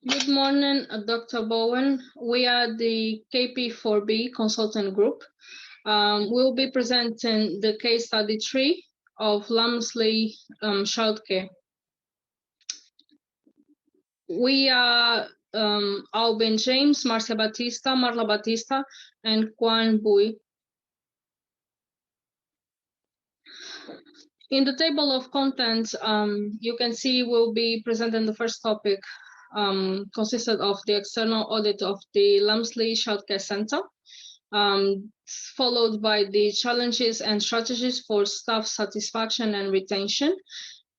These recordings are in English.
Good morning, Dr. Bowen. We are the KP4B consultant group. We'll be presenting the case study 3 of Lamesley Childcare. We are Albin James, Marcia Batista, Marla Batista, and Quan Bui. In the table of contents, you can see we'll be presenting the first topic, consisted of the external audit of the Lamesley Childcare Center, followed by the challenges and strategies for staff satisfaction and retention,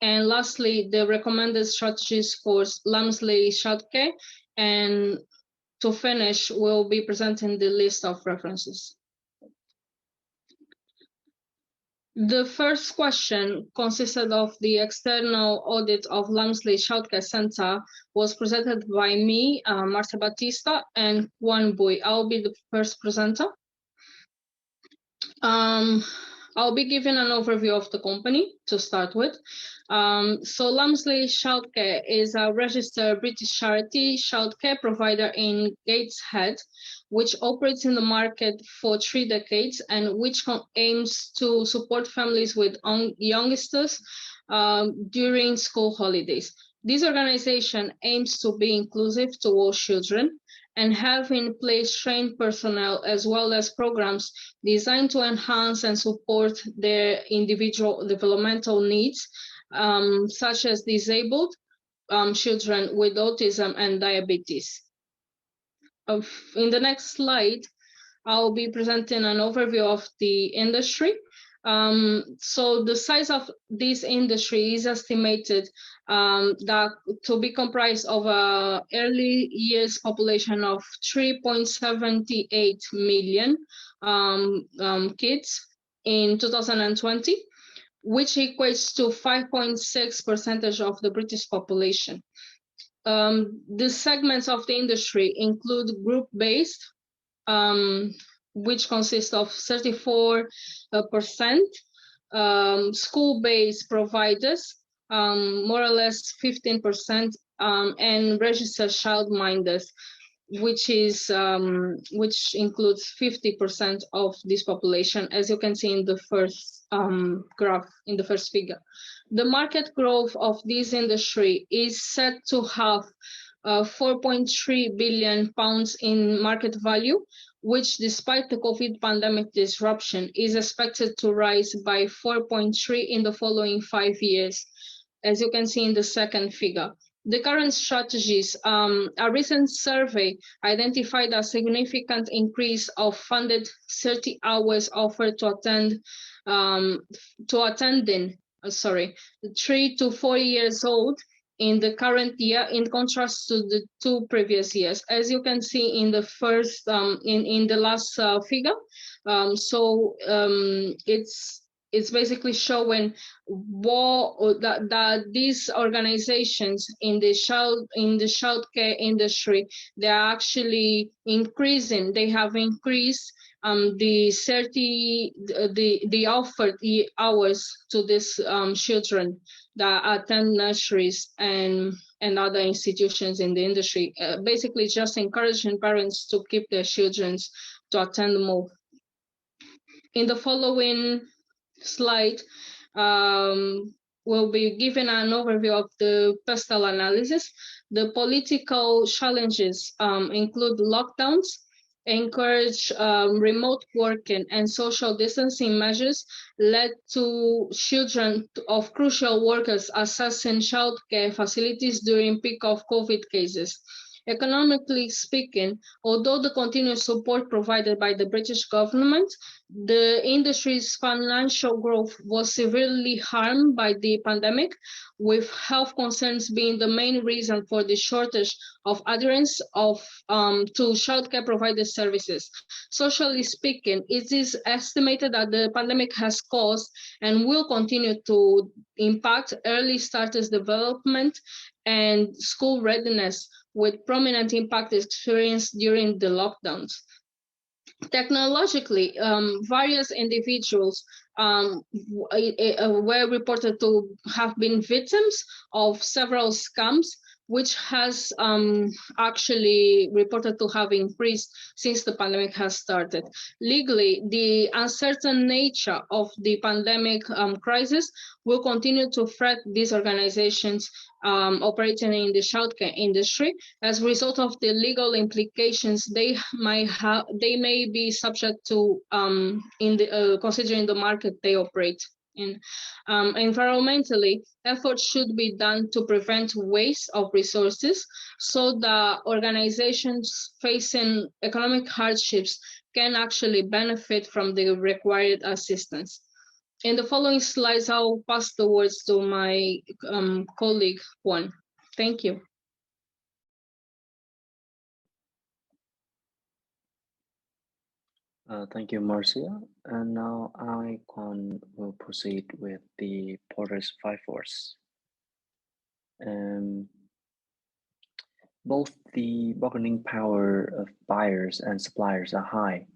and lastly, the recommended strategies for Lamesley Childcare, and to finish, we'll be presenting the list of references. The first question consisted of the external audit of Lamesley Childcare Center, was presented by me, Marcia Batista, and Juan Bui. I'll be the first presenter. I'll be giving an overview of the company to start with. So Lamesley Childcare is a registered British charity childcare provider in Gateshead, which operates in the market for 3 decades and which aims to support families with youngsters during school holidays. This organization aims to be inclusive to all children and have in place trained personnel as well as programs designed to enhance and support their individual developmental needs, such as disabled children with autism and diabetes. In the next slide, I'll be presenting an overview of the industry. So the size of this industry is estimated that to be comprised of a early years population of 3.78 million kids in 2020, which equates to 5.6% of the British population. The segments of the industry include group-based, which consists of 34%, school-based providers, more or less 15%, and registered childminders, which includes 50% of this population, as you can see in the first graph, in the first figure. The market growth of this industry is set to have 4.3 billion pounds in market value, which despite the COVID pandemic disruption is expected to rise by 4.3 in the following 5 years, as you can see in the second figure. The current strategies, a recent survey identified a significant increase of funded 30 hours offered to attending 3 to 4 years old in the current year, in contrast to the 2 previous years, as you can see in the first in the last figure. It's basically showing that these organizations in the childcare industry, they are actually increasing. They have increased the offered hours to these children that attend nurseries and other institutions in the industry, basically just encouraging parents to keep their children to attend more. In the following slide, we'll be giving an overview of the postal analysis. The political challenges include lockdowns, encourage remote working, and social distancing measures led to children of crucial workers accessing childcare facilities during peak of COVID cases. Economically speaking, although the continuous support provided by the British government, the industry's financial growth was severely harmed by the pandemic, with health concerns being the main reason for the shortage of adherence to childcare provider services. Socially speaking, it is estimated that the pandemic has caused and will continue to impact early starters development and school readiness, with prominent impact experienced during the lockdowns. Technologically, various individuals were reported to have been victims of several scams, which has actually reported to have increased since the pandemic has started. Legally, the uncertain nature of the pandemic crisis will continue to threaten these organizations operating in the childcare industry. As a result of the legal implications they may be subject to considering the market they operate in. Environmentally, efforts should be done to prevent waste of resources so that organizations facing economic hardships can actually benefit from the required assistance. In the following slides, I'll pass the words to my colleague, Juan. Thank you. Thank you, Marcia. And now I will proceed with the Porter's Five Force. Both the bargaining power of buyers and suppliers are high,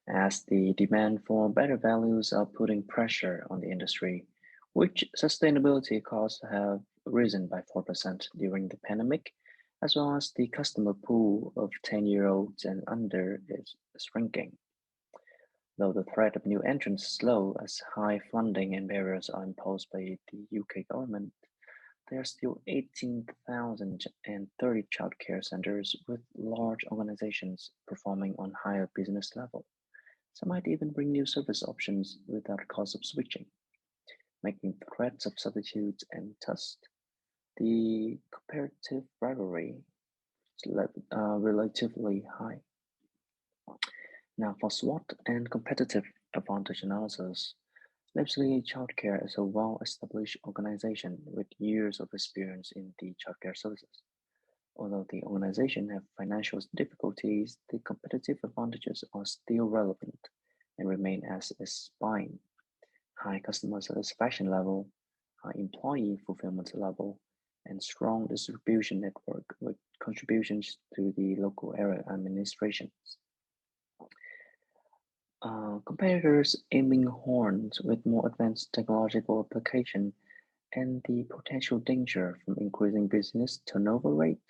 as the demand for better values are putting pressure on the industry, which sustainability costs have risen by 4% during the pandemic, as well as the customer pool of 10-year-olds and under is shrinking. Though the threat of new entrants is low, as high funding and barriers are imposed by the UK government, there are still 18,030 childcare centres with large organisations performing on higher business level. Some might even bring new service options without cost of switching, making threats of substitutes and thus the comparative rivalry relatively high. Now, for SWOT and competitive advantage analysis, Lamesley Childcare is a well-established organization with years of experience in the childcare services. Although the organization has financial difficulties, the competitive advantages are still relevant and remain as its spine: high customer satisfaction level, high employee fulfillment level, and strong distribution network with contributions to the local area administrations. Competitors aiming horns with more advanced technological application and the potential danger from increasing business turnover rate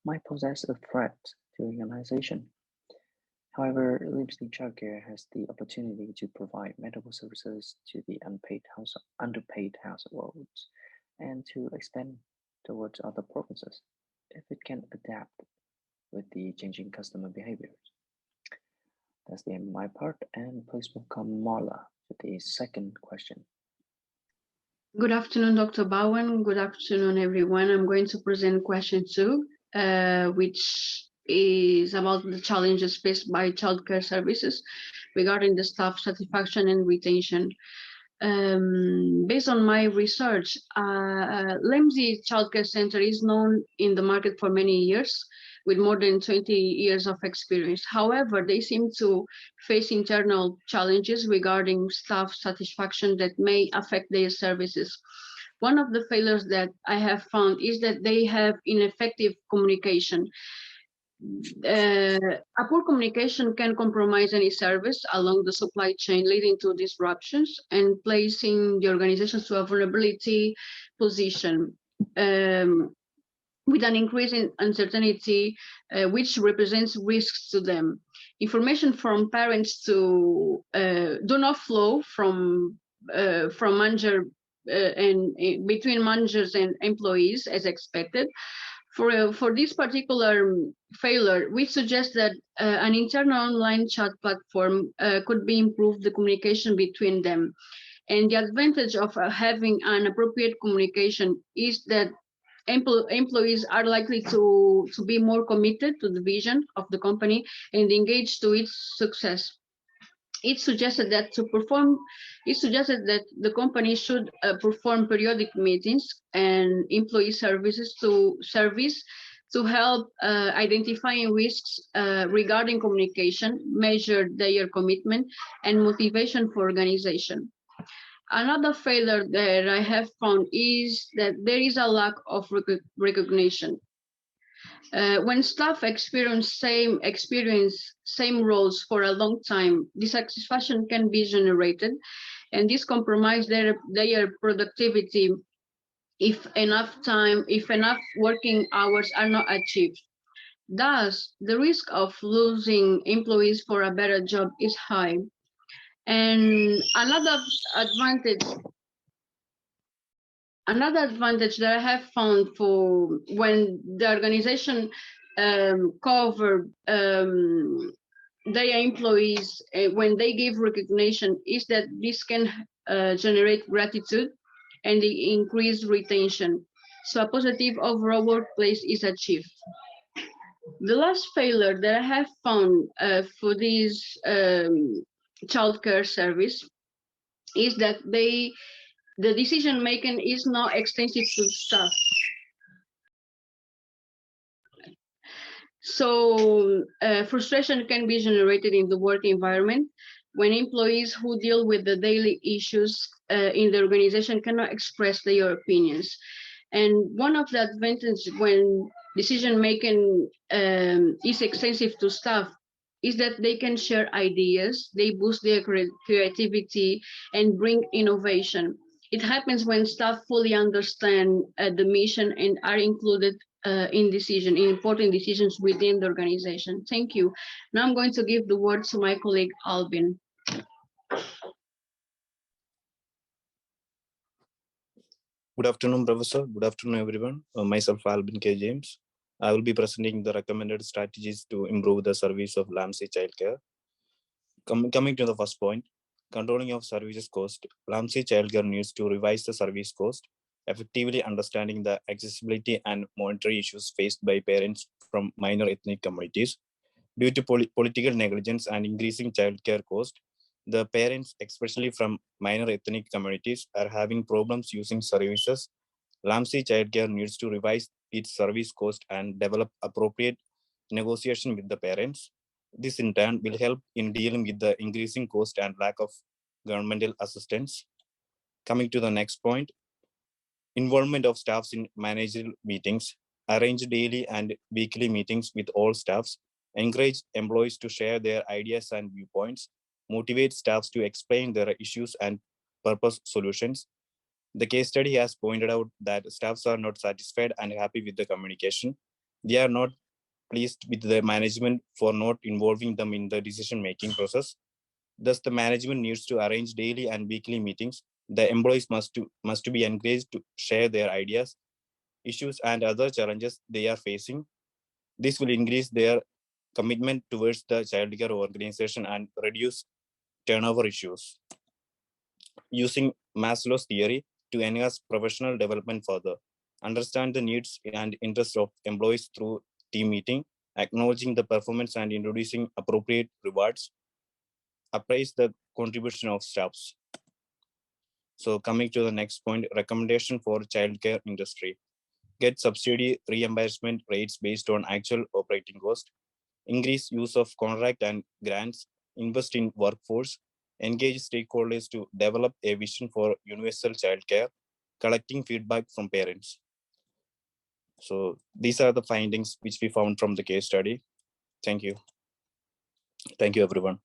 might possess a threat to the organization. However, Lamesley Childcare has the opportunity to provide medical services to the underpaid households and to expand towards other provinces if it can adapt with the changing customer behaviors. That's the end of my part, and please welcome Marla for the second question. Good afternoon, Dr. Bowen. Good afternoon, everyone. I'm going to present question 2, which is about the challenges faced by childcare services regarding the staff satisfaction and retention. Based on my research, Lamesley Childcare Center is known in the market for many years, with more than 20 years of experience. However, they seem to face internal challenges regarding staff satisfaction that may affect their services. One of the failures that I have found is that they have ineffective communication. A poor communication can compromise any service along the supply chain, leading to disruptions and placing the organization to a vulnerability position. With an increase in uncertainty, which represents risks to them. Information from parents do not flow from manager and between managers and employees as expected. For this particular failure, we suggest that an internal online chat platform could be improved the communication between them. And the advantage of having an appropriate communication is that employees are likely to be more committed to the vision of the company and engaged to its success. It's suggested that the company should perform periodic meetings and employee services to help identifying risks regarding communication, measure their commitment and motivation for organization. Another failure that I have found is that there is a lack of recognition. When staff experience same roles for a long time, dissatisfaction can be generated, and this compromises their productivity if enough working hours are not achieved. Thus, the risk of losing employees for a better job is high. And advantage another advantage that I have found for when the organization cover their employees when they give recognition is that this can generate gratitude and the increased retention. So a positive overall workplace is achieved. The last failure that I have found for this childcare service is that the decision making is not extensive to staff. So frustration can be generated in the work environment when employees who deal with the daily issues in the organization cannot express their opinions. And one of the advantages when decision making is extensive to staff is that they can share ideas, they boost their creativity and bring innovation. It happens when staff fully understand the mission and are included in important decisions within the organization. Thank you. Now I'm going to give the word to my colleague Albin. Good afternoon, Professor. Good afternoon, everyone. Myself, Albin K. James. I will be presenting the recommended strategies to improve the service of Lamesley Childcare. Coming to the first point, controlling of services cost. Lamesley Childcare needs to revise the service cost, effectively understanding the accessibility and monetary issues faced by parents from minor ethnic communities. Due to political negligence and increasing childcare cost, the parents, especially from minor ethnic communities, are having problems using services. Lamesley Childcare needs to revise its service cost and develop appropriate negotiation with the parents. This in turn will help in dealing with the increasing cost and lack of governmental assistance. Coming to the next point, involvement of staffs in managerial meetings. Arrange daily and weekly meetings with all staffs. Encourage employees to share their ideas and viewpoints. Motivate staffs to explain their issues and propose solutions. The case study has pointed out that staffs are not satisfied and happy with the communication. They are not pleased with the management for not involving them in the decision-making process. Thus, the management needs to arrange daily and weekly meetings. The employees must be encouraged to share their ideas, issues, and other challenges they are facing. This will increase their commitment towards the childcare organization and reduce turnover issues. Using Maslow's theory to enhance professional development further. Understand the needs and interests of employees through team meeting, acknowledging the performance and introducing appropriate rewards. Appraise the contribution of staffs. So coming to the next point, recommendation for childcare industry. Get subsidy reimbursement rates based on actual operating cost. Increase use of contract and grants. Invest in workforce. Engage stakeholders to develop a vision for universal childcare. Collecting feedback from parents. So these are the findings which we found from the case study. Thank you. Thank you, everyone.